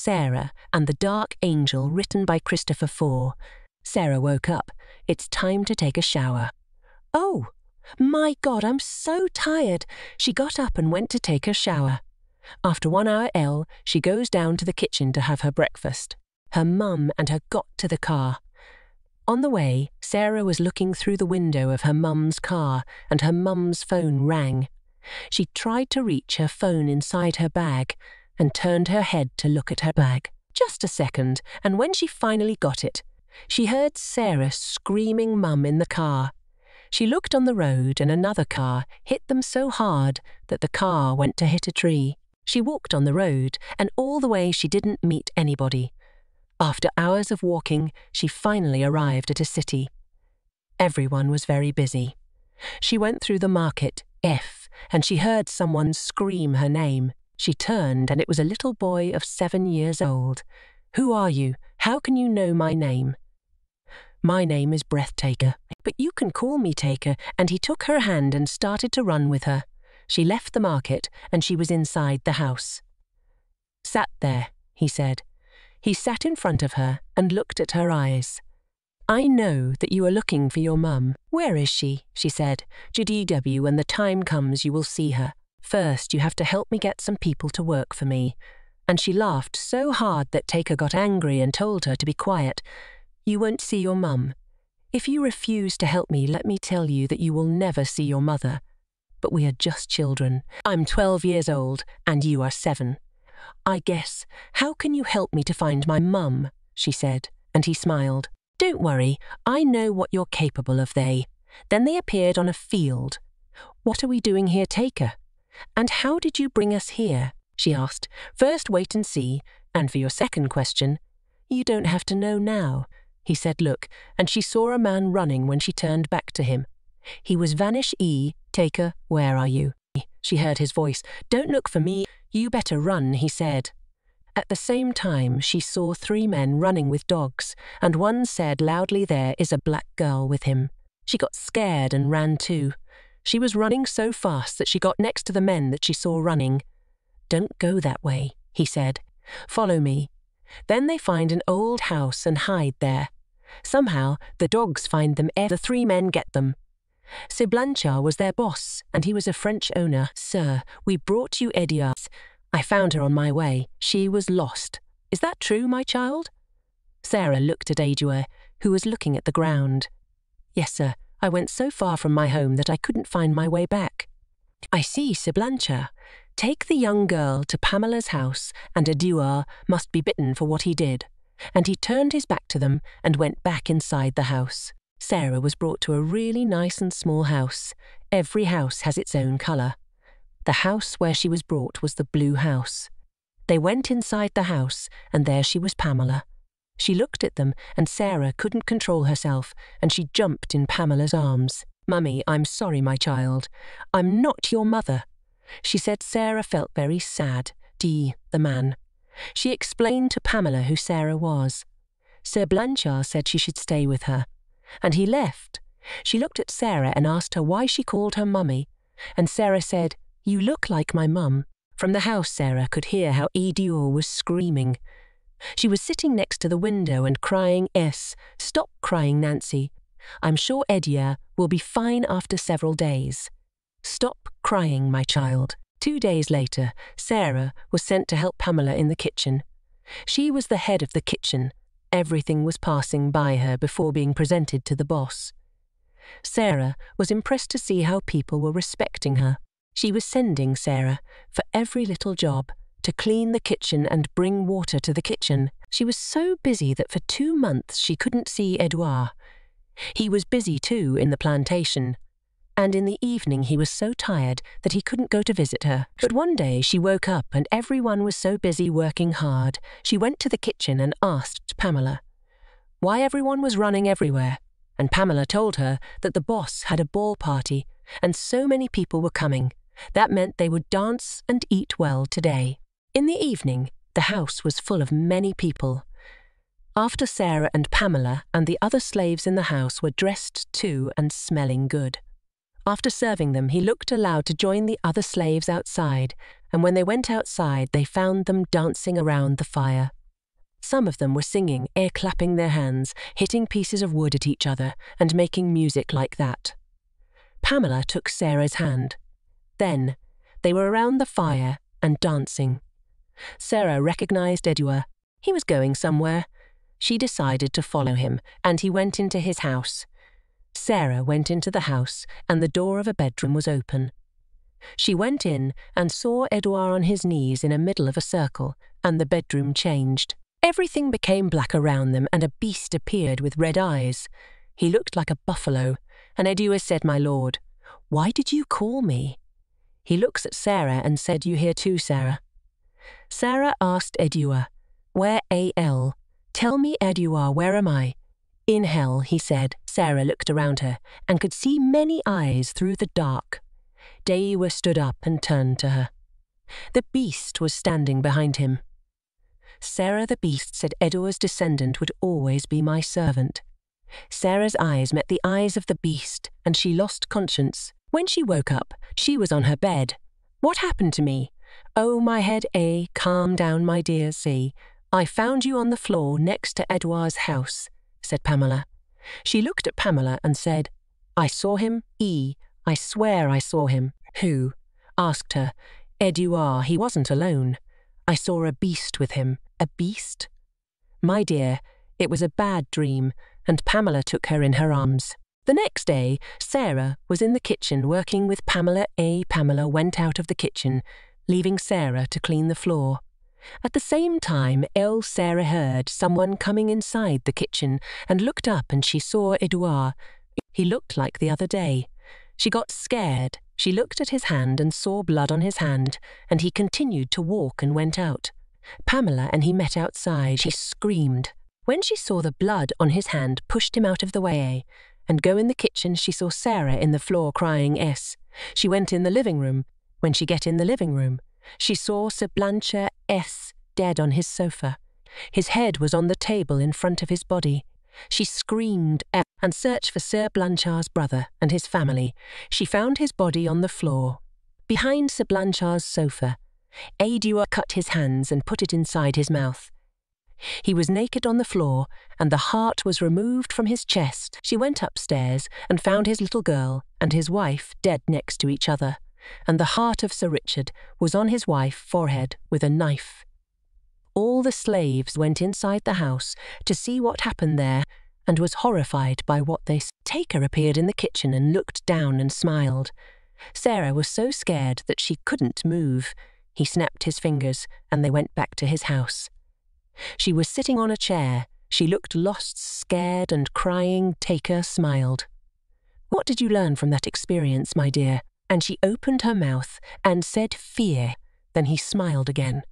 Sarah and the Dark Angel, written by Christopher Four. Sarah woke up. It's time to take a shower. Oh, my God, I'm so tired. She got up and went to take her shower. After 1 hour, she goes down to the kitchen to have her breakfast. Her mum and her got to the car. On the way, Sarah was looking through the window of her mum's car and her mum's phone rang. She tried to reach her phone inside her bag and turned her head to look at her bag. Just a second, and when she finally got it, she heard Sarah screaming Mum in the car. She looked on the road and another car hit them so hard that the car went to hit a tree. She walked on the road and all the way she didn't meet anybody. After hours of walking, she finally arrived at a city. Everyone was very busy. She went through the market, and she heard someone scream her name. She turned and it was a little boy of 7 years old. "Who are you? How can you know my name?" "My name is Breathtaker, but you can call me Taker," and he took her hand and started to run with her. She left the market and she was inside the house. "Sat there," he said. He sat in front of her and looked at her eyes. "I know that you are looking for your mum." "Where is she?" she said. "GDW, when the time comes you will see her. First you have to help me get some people to work for me." And she laughed so hard that Taker got angry and told her to be quiet. "You won't see your mum. If you refuse to help me, let me tell you that you will never see your mother. But we are just children. I'm 12 years old and you are 7. I guess, how can you help me to find my mum?" she said, and he smiled. "Don't worry, I know what you're capable of." Then they appeared on a field. "What are we doing here, Taker? And how did you bring us here?" she asked. "First wait and see, and for your second question, you don't have to know now." He said, "Look," and she saw a man running when she turned back to him. He was Vanish Taker, where are you? She heard his voice. "Don't look for me, you better run," he said. At the same time, she saw 3 men running with dogs, and one said loudly, "There is a black girl with him." She got scared and ran too. She was running so fast that she got next to the men that she saw running. "Don't go that way," he said. "Follow me." Then they find an old house and hide there. Somehow, the dogs find them ere the 3 men get them. Sir Blanchard was their boss, and he was a French owner. "Sir, we brought you Ediard. I found her on my way. She was lost. Is that true, my child?" Sarah looked at Edouard, who was looking at the ground. "Yes, sir. I went so far from my home that I couldn't find my way back." "I see, Sir Blanchard. Take the young girl to Pamela's house, and Edouard must be bitten for what he did." And he turned his back to them and went back inside the house. Sarah was brought to a really nice and small house. Every house has its own colour. The house where she was brought was the blue house. They went inside the house, and there she was, Pamela. She looked at them, and Sarah couldn't control herself, and she jumped in Pamela's arms. "Mummy, I'm sorry, my child. I'm not your mother." She said Sarah felt very sad. The man. She explained to Pamela who Sarah was. Sir Blanchard said she should stay with her, and he left. She looked at Sarah and asked her why she called her mummy, and Sarah said, "You look like my mum." From the house, Sarah could hear how Ediard was screaming. She was sitting next to the window and crying, "Stop crying, Nancy. I'm sure Ediard will be fine after several days. Stop crying, my child." 2 days later, Sarah was sent to help Pamela in the kitchen. She was the head of the kitchen. Everything was passing by her before being presented to the boss. Sarah was impressed to see how people were respecting her. She was sending Sarah, for every little job, to clean the kitchen and bring water to the kitchen. She was so busy that for 2 months she couldn't see Edouard. He was busy too in the plantation, and in the evening he was so tired that he couldn't go to visit her. But one day she woke up and everyone was so busy working hard. She went to the kitchen and asked Pamela why everyone was running everywhere, and Pamela told her that the boss had a ball party and so many people were coming. That meant they would dance and eat well today. In the evening, the house was full of many people. After Sarah and Pamela and the other slaves in the house were dressed too and smelling good. After serving them, he looked aloud to join the other slaves outside, and when they went outside they found them dancing around the fire. Some of them were singing, clapping their hands, hitting pieces of wood at each other, and making music like that. Pamela took Sarah's hand. Then they were around the fire and dancing. Sarah recognized Edouard. He was going somewhere. She decided to follow him, and he went into his house. Sarah went into the house, and the door of a bedroom was open. She went in and saw Edouard on his knees in the middle of a circle, and the bedroom changed. Everything became black around them, and a beast appeared with red eyes. He looked like a buffalo, and Edouard said, "My lord, why did you call me?" He looks at Sarah and said, "You here too, Sarah?" Sarah asked Edouard, "Where A.L.? Tell me, Edouard, where am I?" "In hell," he said. Sarah looked around her and could see many eyes through the dark. Edouard stood up and turned to her. The beast was standing behind him. Sarah the beast said Edouard's descendant would always be my servant. Sarah's eyes met the eyes of the beast, and she lost conscience. When she woke up, she was on her bed. "What happened to me?" "Oh, my head, calm down, my dear, see. I found you on the floor next to Edouard's house," said Pamela. She looked at Pamela and said, "I saw him, I swear I saw him." "Who?" asked her. "Edouard, he wasn't alone. I saw a beast with him." "A beast?" "My dear, it was a bad dream," and Pamela took her in her arms. The next day, Sarah was in the kitchen working with Pamela. Pamela went out of the kitchen, leaving Sarah to clean the floor. At the same time, Sarah heard someone coming inside the kitchen and looked up, and she saw Edouard. He looked like the other day. She got scared. She looked at his hand and saw blood on his hand, and he continued to walk and went out. Pamela and he met outside. She screamed. When she saw the blood on his hand, pushed him out of the way, and go in the kitchen, she saw Sarah in the floor crying S. She went in the living room. When she get in the living room, she saw Sir Blanchard S. dead on his sofa. His head was on the table in front of his body. She screamed and searched for Sir Blanchard's brother and his family. She found his body on the floor. Behind Sir Blanchard's sofa, Edouard cut his hands and put it inside his mouth. He was naked on the floor, and the heart was removed from his chest. She went upstairs and found his little girl and his wife dead next to each other, and the heart of Sir Richard was on his wife's forehead with a knife. All the slaves went inside the house to see what happened there, and was horrified by what they saw. Taker appeared in the kitchen and looked down and smiled. Sarah was so scared that she couldn't move. He snapped his fingers, and they went back to his house. She was sitting on a chair. She looked lost, scared, and crying. Taker smiled. "What did you learn from that experience, my dear?" And she opened her mouth and said, "Fear." Then he smiled again.